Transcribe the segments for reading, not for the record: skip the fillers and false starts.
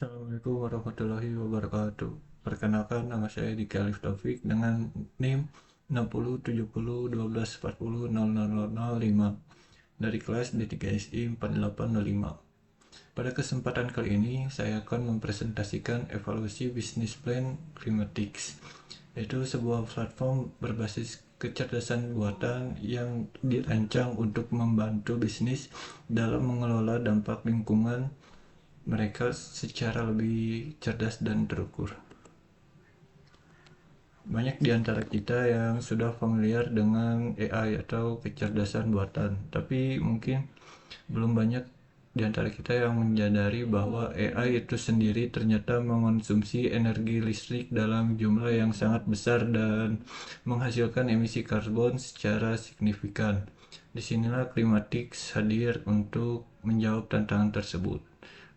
Assalamualaikum warahmatullahi wabarakatuh. Perkenalkan, nama saya Diki Alif Taufik dengan NIM 607012400005 dari kelas D3SI 4805. Pada kesempatan kali ini, saya akan mempresentasikan evaluasi bisnis plan Climatics, yaitu sebuah platform berbasis kecerdasan buatan yang dirancang untuk membantu bisnis dalam mengelola dampak lingkungan mereka secara lebih cerdas dan terukur. Banyak di antara kita yang sudah familiar dengan AI atau kecerdasan buatan, tapi mungkin belum banyak di antara kita yang menyadari bahwa AI itu sendiri ternyata mengonsumsi energi listrik dalam jumlah yang sangat besar dan menghasilkan emisi karbon secara signifikan. Disinilah Climatics hadir untuk menjawab tantangan tersebut.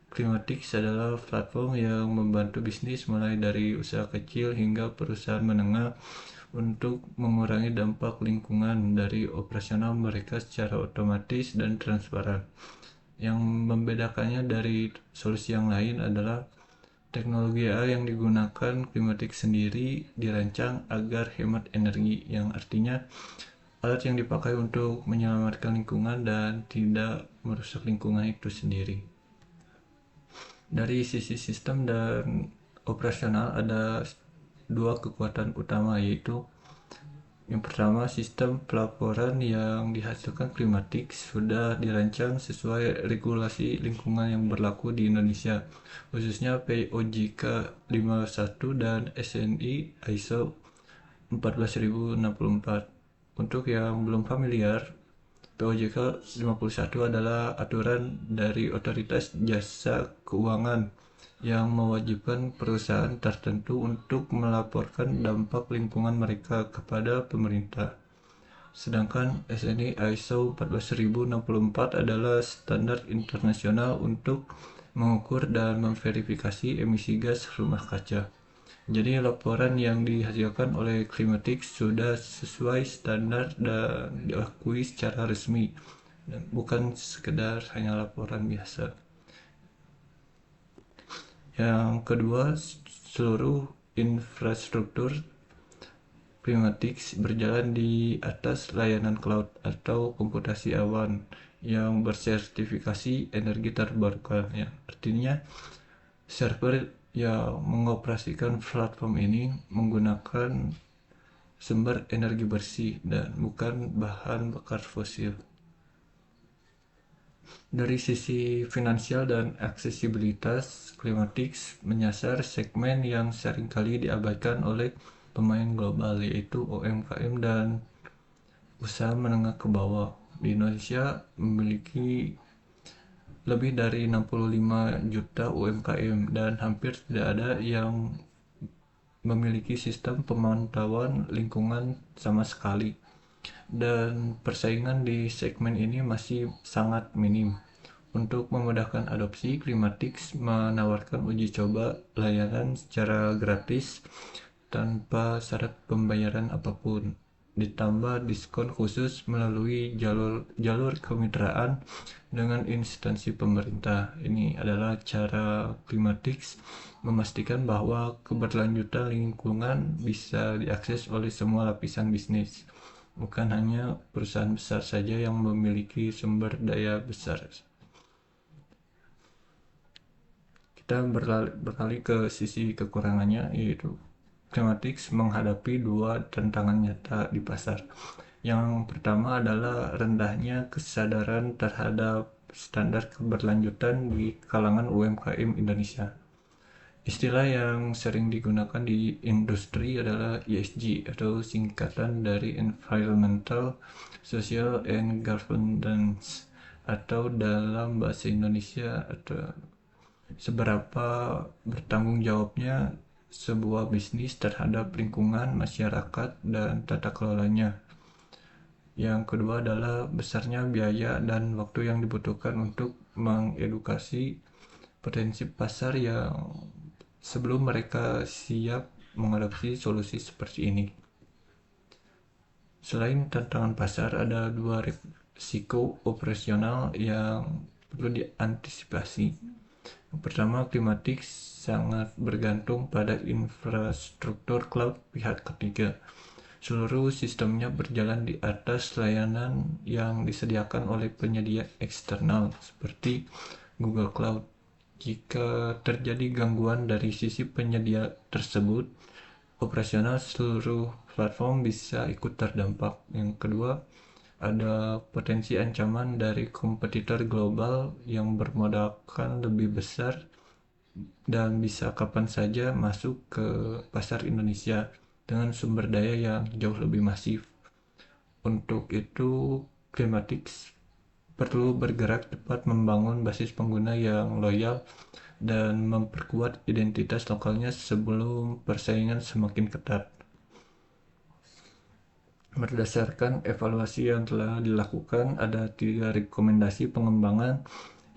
Climatics adalah platform yang membantu bisnis mulai dari usaha kecil hingga perusahaan menengah untuk mengurangi dampak lingkungan dari operasional mereka secara otomatis dan transparan. Yang membedakannya dari solusi yang lain adalah teknologi AI yang digunakan Climatics sendiri dirancang agar hemat energi, yang artinya alat yang dipakai untuk menyelamatkan lingkungan dan tidak merusak lingkungan itu sendiri. Dari sisi sistem dan operasional ada dua kekuatan utama, yaitu yang pertama, sistem pelaporan yang dihasilkan Climatics sudah dirancang sesuai regulasi lingkungan yang berlaku di Indonesia, khususnya POJK 51 dan SNI ISO 14064. Untuk yang belum familiar, POJK 51 adalah aturan dari Otoritas Jasa Keuangan yang mewajibkan perusahaan tertentu untuk melaporkan dampak lingkungan mereka kepada pemerintah. Sedangkan SNI ISO 14064 adalah standar internasional untuk mengukur dan memverifikasi emisi gas rumah kaca. Jadi laporan yang dihasilkan oleh Climatics sudah sesuai standar dan diakui secara resmi, dan bukan sekedar hanya laporan biasa. Yang kedua, seluruh infrastruktur Climatics berjalan di atas layanan cloud atau komputasi awan yang bersertifikasi energi terbarukan. Ya, artinya server yang mengoperasikan platform ini menggunakan sumber energi bersih dan bukan bahan bakar fosil. Dari sisi finansial dan aksesibilitas, Climatics menyasar segmen yang seringkali diabaikan oleh pemain global, yaitu UMKM dan usaha menengah ke bawah. Di Indonesia memiliki lebih dari 65 juta UMKM dan hampir tidak ada yang memiliki sistem pemantauan lingkungan sama sekali. Dan persaingan di segmen ini masih sangat minim. Untuk memudahkan adopsi, Climatics menawarkan uji coba layanan secara gratis tanpa syarat pembayaran apapun, ditambah diskon khusus melalui jalur kemitraan dengan instansi pemerintah. Ini adalah cara Climatics memastikan bahwa keberlanjutan lingkungan bisa diakses oleh semua lapisan bisnis, bukan hanya perusahaan besar saja yang memiliki sumber daya besar. Kita beralih ke sisi kekurangannya, yaitu Climatics menghadapi dua tantangan nyata di pasar. Yang pertama adalah rendahnya kesadaran terhadap standar keberlanjutan di kalangan UMKM Indonesia. Istilah yang sering digunakan di industri adalah ESG atau singkatan dari Environmental, Social, and Governance, atau dalam bahasa Indonesia atau seberapa bertanggung jawabnya sebuah bisnis terhadap lingkungan, masyarakat, dan tata kelolanya. Yang kedua adalah besarnya biaya dan waktu yang dibutuhkan untuk mengedukasi potensi pasar yang sebelum mereka siap mengadopsi solusi seperti ini. Selain tantangan pasar, ada dua risiko operasional yang perlu diantisipasi. Pertama, Klimatics sangat bergantung pada infrastruktur cloud pihak ketiga. Seluruh sistemnya berjalan di atas layanan yang disediakan oleh penyedia eksternal seperti Google Cloud. Jika terjadi gangguan dari sisi penyedia tersebut, operasional seluruh platform bisa ikut terdampak. Yang kedua, ada potensi ancaman dari kompetitor global yang bermodalkan lebih besar dan bisa kapan saja masuk ke pasar Indonesia dengan sumber daya yang jauh lebih masif. Untuk itu, Klimatics perlu bergerak cepat membangun basis pengguna yang loyal dan memperkuat identitas lokalnya sebelum persaingan semakin ketat. Berdasarkan evaluasi yang telah dilakukan, ada 3 rekomendasi pengembangan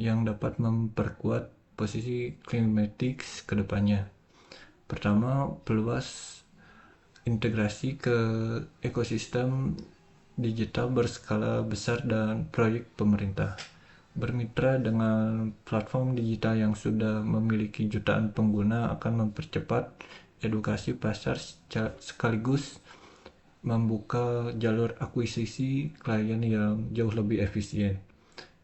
yang dapat memperkuat posisi Klimatics ke depannya. Pertama, perluas integrasi ke ekosistem digital berskala besar dan proyek pemerintah. Bermitra dengan platform digital yang sudah memiliki jutaan pengguna akan mempercepat edukasi pasar sekaligus membuka jalur akuisisi klien yang jauh lebih efisien.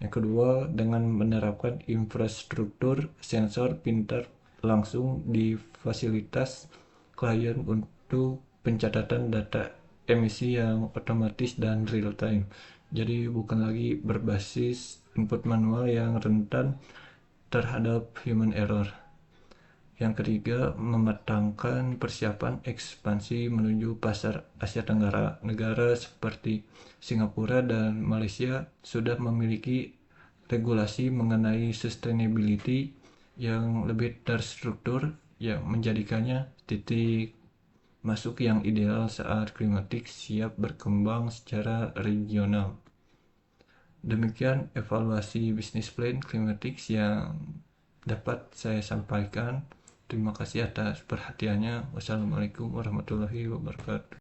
Yang kedua, dengan menerapkan infrastruktur sensor pintar langsung di fasilitas klien untuk pencatatan data emisi yang otomatis dan real time. Jadi bukan lagi berbasis input manual yang rentan terhadap human error. Yang ketiga, mematangkan persiapan ekspansi menuju pasar Asia Tenggara. Negara seperti Singapura dan Malaysia sudah memiliki regulasi mengenai sustainability yang lebih terstruktur, yang menjadikannya titik masuk yang ideal saat klimatik siap berkembang secara regional. Demikian evaluasi bisnis plan Klimatics yang dapat saya sampaikan. Terima kasih atas perhatiannya. Wassalamualaikum warahmatullahi wabarakatuh.